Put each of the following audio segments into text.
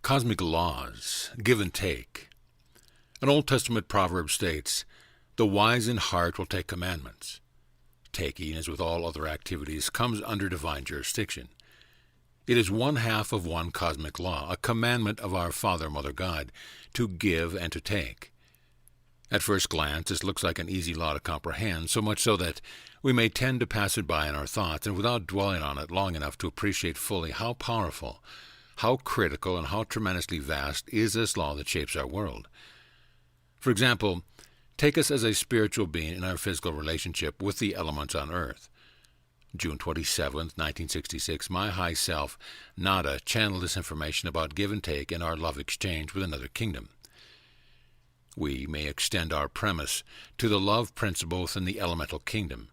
Cosmic laws, give and take. An Old Testament proverb states, "The wise in heart will take commandments." Taking, as with all other activities, comes under divine jurisdiction. It is one half of one cosmic law, a commandment of our Father, Mother God, to give and to take. At first glance, this looks like an easy law to comprehend, so much so that we may tend to pass it by in our thoughts, and without dwelling on it long enough to appreciate fully how powerful, how critical, and how tremendously vast is this law that shapes our world. For example, take us as a spiritual being in our physical relationship with the elements on earth. June 27, 1966, my high self, Nada, channeled this information about give and take in our love exchange with another kingdom. We may extend our premise to the love principle within the elemental kingdom,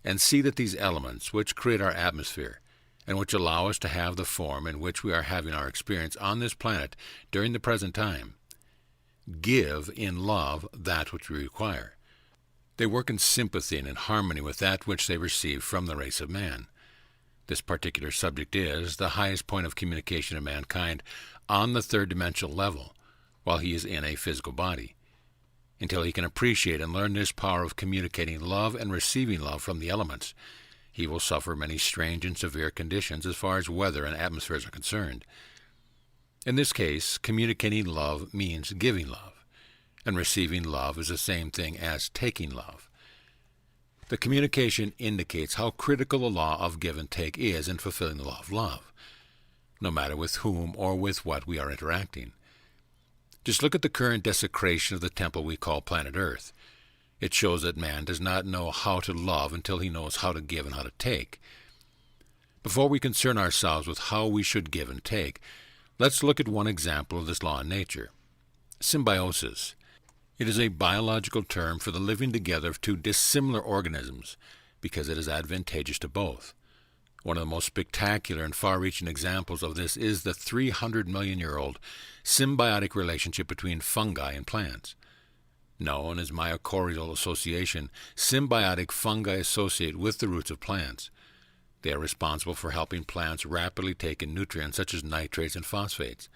and see that these elements, which create our atmosphere, and which allow us to have the form in which we are having our experience on this planet during the present time, give in love that which we require. They work in sympathy and in harmony with that which they receive from the race of man. This particular subject is the highest point of communication of mankind on the third-dimensional level, while he is in a physical body. Until he can appreciate and learn this power of communicating love and receiving love from the elements, he will suffer many strange and severe conditions as far as weather and atmospheres are concerned. In this case, communicating love means giving love, and receiving love is the same thing as taking love. The communication indicates how critical the law of give and take is in fulfilling the law of love, no matter with whom or with what we are interacting. Just look at the current desecration of the temple we call planet Earth. It shows that man does not know how to love until he knows how to give and how to take. Before we concern ourselves with how we should give and take, let's look at one example of this law in nature. Symbiosis. It is a biological term for the living together of two dissimilar organisms because it is advantageous to both. One of the most spectacular and far-reaching examples of this is the 300-million-year-old symbiotic relationship between fungi and plants. Known as mycorrhizal association, symbiotic fungi associate with the roots of plants. They are responsible for helping plants rapidly take in nutrients such as nitrates and phosphates.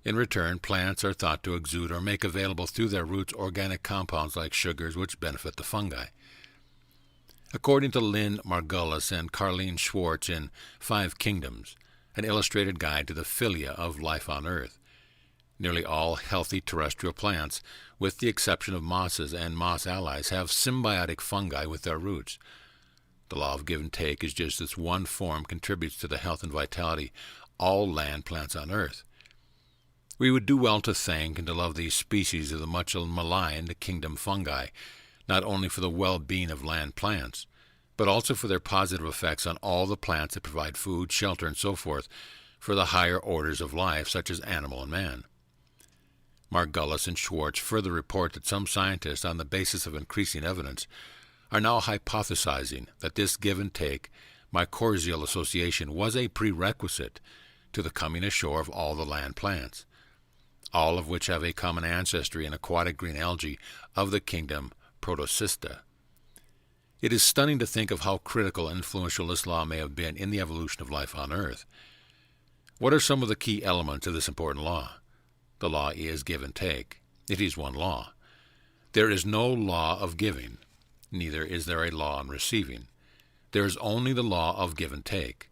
In return, plants are thought to exude or make available through their roots organic compounds like sugars which benefit the fungi. According to Lynn Margulis and Carlene Schwartz in 5 Kingdoms, an illustrated guide to the philia of life on Earth, nearly all healthy terrestrial plants, with the exception of mosses and moss allies, have symbiotic fungi with their roots. The law of give and take is just as one form contributes to the health and vitality all land plants on Earth. We would do well to thank and to love these species of the much maligned kingdom fungi, not only for the well-being of land plants, but also for their positive effects on all the plants that provide food, shelter, and so forth for the higher orders of life, such as animal and man. Margulis and Schwartz further report that some scientists, on the basis of increasing evidence, are now hypothesizing that this give and take mycorrhizal association was a prerequisite to the coming ashore of all the land plants, all of which have a common ancestry in aquatic green algae of the kingdom Protocysta. It is stunning to think of how critical and influential this law may have been in the evolution of life on Earth. What are some of the key elements of this important law? The law is give and take. It is one law. There is no law of giving, neither is there a law on receiving. There is only the law of give and take,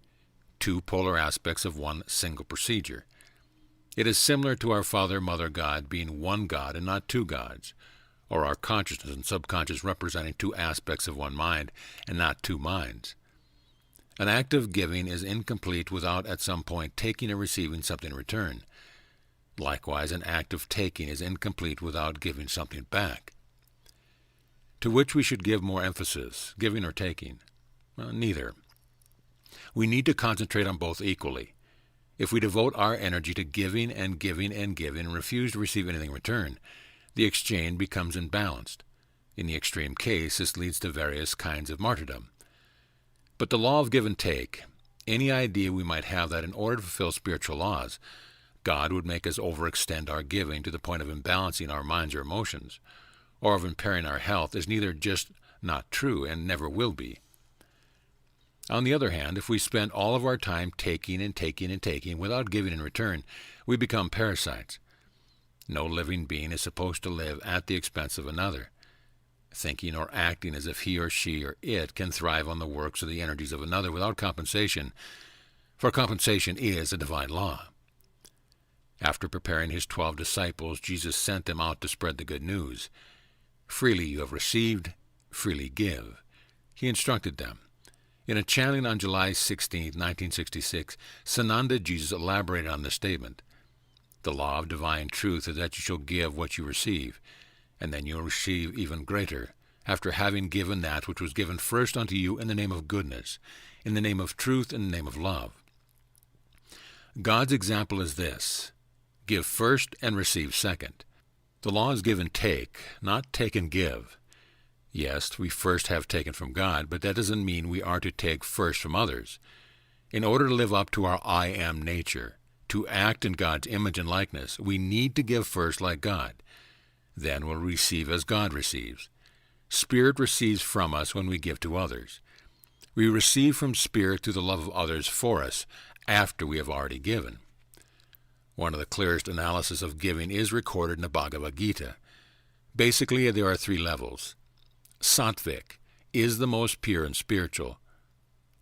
two polar aspects of one single procedure. It is similar to our Father, Mother God being one God and not two gods, or our consciousness and subconscious representing two aspects of one mind and not two minds. An act of giving is incomplete without at some point taking or receiving something in return. Likewise, an act of taking is incomplete without giving something back. To which we should give more emphasis, giving or taking? Well, neither. We need to concentrate on both equally. If we devote our energy to giving and giving and giving and refuse to receive anything in return, the exchange becomes imbalanced. In the extreme case, this leads to various kinds of martyrdom. But the law of give and take, any idea we might have that in order to fulfill spiritual laws, God would make us overextend our giving to the point of imbalancing our minds or emotions, or of impairing our health, is neither just not true and never will be. On the other hand, if we spend all of our time taking and taking and taking without giving in return, we become parasites. No living being is supposed to live at the expense of another, thinking or acting as if he or she or it can thrive on the works or the energies of another without compensation, for compensation is a divine law. After preparing his 12 disciples, Jesus sent them out to spread the good news. Freely you have received, freely give. He instructed them. In a channeling on July 16, 1966, Sananda Jesus elaborated on this statement. The law of divine truth is that you shall give what you receive, and then you will receive even greater, after having given that which was given first unto you in the name of goodness, in the name of truth, in the name of love. God's example is this: give first and receive second. The law is give and take, not take and give. Yes, we first have taken from God, but that doesn't mean we are to take first from others. In order to live up to our I am nature, to act in God's image and likeness, we need to give first like God. Then we'll receive as God receives. Spirit receives from us when we give to others. We receive from Spirit through the love of others for us after we have already given. One of the clearest analyses of giving is recorded in the Bhagavad Gita. Basically, there are 3 levels. Sattvic is the most pure and spiritual.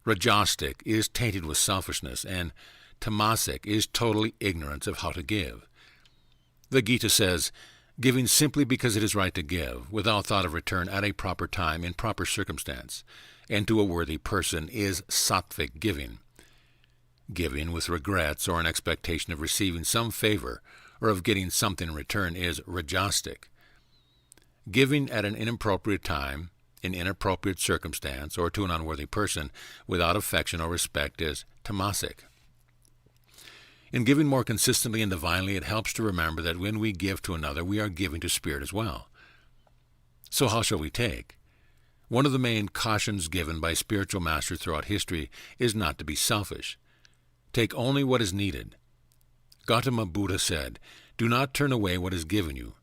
Rajasic is tainted with selfishness, and Tamasic is totally ignorance of how to give. The Gita says, giving simply because it is right to give, without thought of return at a proper time in proper circumstance, and to a worthy person, is sattvic giving. Giving with regrets or an expectation of receiving some favor or of getting something in return is rajasic. Giving at an inappropriate time, in inappropriate circumstance, or to an unworthy person, without affection or respect, is tamasic. In giving more consistently and divinely, it helps to remember that when we give to another, we are giving to Spirit as well. So how shall we take? One of the main cautions given by spiritual masters throughout history is not to be selfish. Take only what is needed. Gautama Buddha said, "Do not turn away what is given you,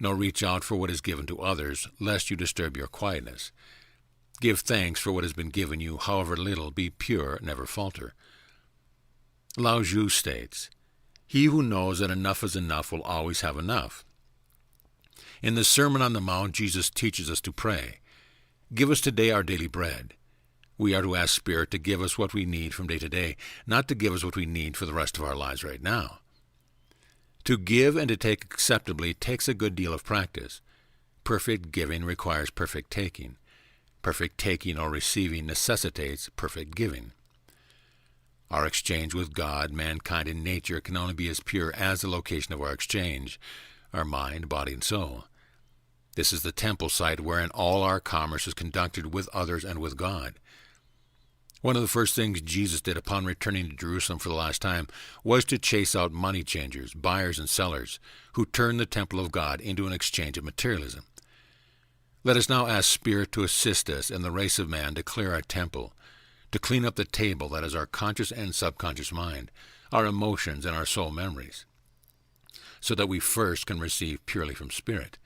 nor reach out for what is given to others, lest you disturb your quietness. Give thanks for what has been given you, however little, be pure, never falter." Lao Tzu states, "He who knows that enough is enough will always have enough." In the Sermon on the Mount, Jesus teaches us to pray, "Give us today our daily bread." We are to ask Spirit to give us what we need from day to day, not to give us what we need for the rest of our lives right now. To give and to take acceptably takes a good deal of practice. Perfect giving requires perfect taking. Perfect taking or receiving necessitates perfect giving. Our exchange with God, mankind, and nature can only be as pure as the location of our exchange, our mind, body, and soul. This is the temple site wherein all our commerce is conducted with others and with God. One of the first things Jesus did upon returning to Jerusalem for the last time was to chase out money changers, buyers and sellers, who turned the temple of God into an exchange of materialism. Let us now ask Spirit to assist us in the race of man to clear our temple, to clean up the table that is our conscious and subconscious mind, our emotions and our soul memories, so that we first can receive purely from Spirit.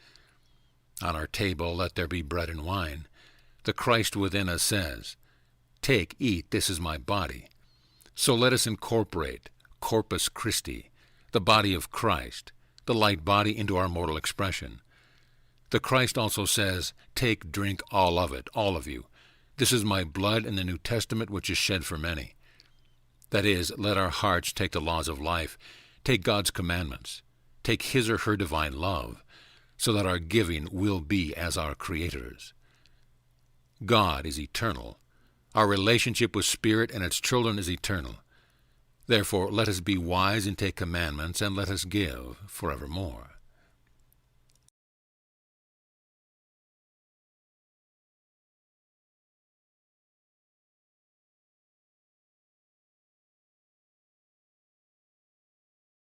On our table let there be bread and wine. The Christ within us says, "Take, eat, this is my body." So let us incorporate Corpus Christi, the body of Christ, the light body, into our mortal expression. The Christ also says, "Take, drink all of it, all of you. This is my blood in the New Testament, which is shed for many." That is, let our hearts take the laws of life, take God's commandments, take His or her divine love, so that our giving will be as our Creator's. God is eternal. Our relationship with Spirit and its children is eternal. Therefore, let us be wise and take commandments, and let us give forevermore.